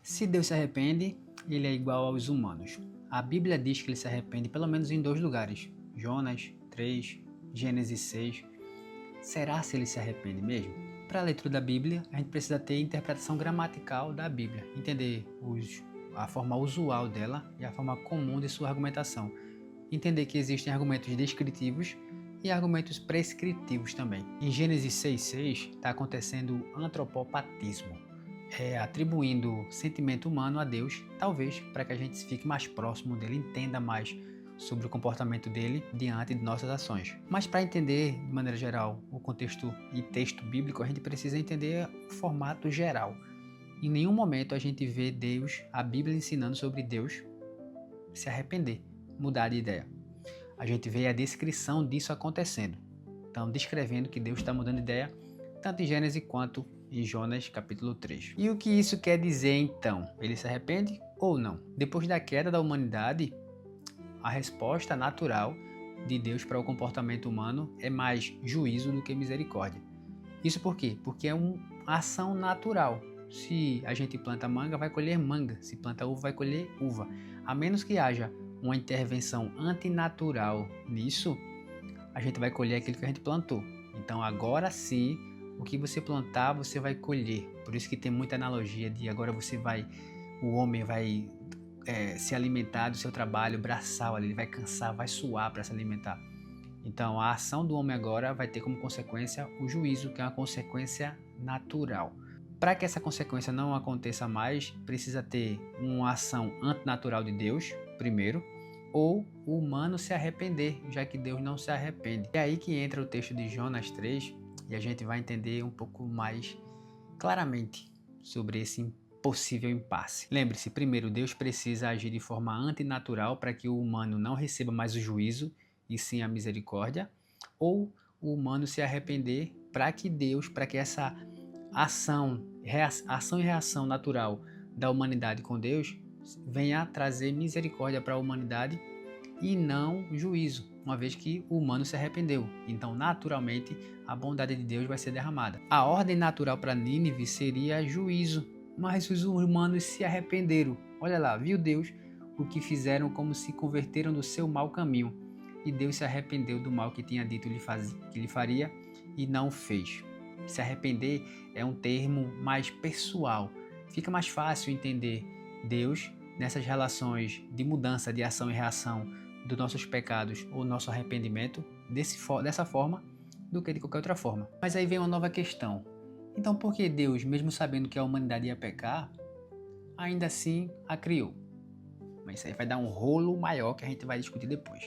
Se Deus se arrepende, ele é igual aos humanos. A Bíblia diz que ele se arrepende pelo menos em 2 lugares. Jonas 3, Gênesis 6. Será se ele se arrepende mesmo? Para a leitura da Bíblia, a gente precisa ter interpretação gramatical da Bíblia, entender a forma usual dela e a forma comum de sua argumentação. Entender que existem argumentos descritivos e argumentos prescritivos também. Em Gênesis 6,6 está acontecendo o antropopatismo, atribuindo sentimento humano a Deus, talvez para que a gente fique mais próximo dele, entenda mais sobre o comportamento dele diante de nossas ações. Mas para entender, de maneira geral, o contexto e texto bíblico, a gente precisa entender o formato geral. Em nenhum momento a gente vê Deus, a Bíblia ensinando sobre Deus se arrepender, mudar de ideia. A gente vê a descrição disso acontecendo. Então, descrevendo que Deus está mudando de ideia, tanto em Gênesis quanto em Jonas capítulo 3. E o que isso quer dizer então? Ele se arrepende ou não? Depois da queda da humanidade, a resposta natural de Deus para o comportamento humano é mais juízo do que misericórdia. Isso por quê? Porque é uma ação natural. Se a gente planta manga, vai colher manga. Se planta uva, vai colher uva. A menos que haja uma intervenção antinatural nisso, a gente vai colher aquilo que a gente plantou. Então agora sim, o que você plantar, você vai colher. Por isso que tem muita analogia de agora o homem vai se alimentar do seu trabalho braçal, ele vai cansar, vai suar para se alimentar. Então a ação do homem agora vai ter como consequência o juízo, que é uma consequência natural. Para que essa consequência não aconteça mais, precisa ter uma ação antinatural de Deus, primeiro, ou o humano se arrepender, já que Deus não se arrepende. É aí que entra o texto de Jonas 3 e a gente vai entender um pouco mais claramente sobre esse possível impasse. Lembre-se, primeiro, Deus precisa agir de forma antinatural para que o humano não receba mais o juízo e sim a misericórdia, ou o humano se arrepender para que essa ação e reação natural da humanidade com Deus venha trazer misericórdia para a humanidade e não juízo, uma vez que o humano se arrependeu. Então, naturalmente, a bondade de Deus vai ser derramada. A ordem natural para Nínive seria juízo, mas os humanos se arrependeram. Olha lá, viu Deus o que fizeram, como se converteram do seu mau caminho. E Deus se arrependeu do mal que tinha dito que lhe faria e não fez. Se arrepender é um termo mais pessoal. Fica mais fácil entender Deus nessas relações de mudança, de ação e reação dos nossos pecados ou nosso arrependimento dessa forma do que de qualquer outra forma. Mas aí vem uma nova questão. Então por que Deus, mesmo sabendo que a humanidade ia pecar, ainda assim a criou? Mas isso aí vai dar um rolo maior que a gente vai discutir depois.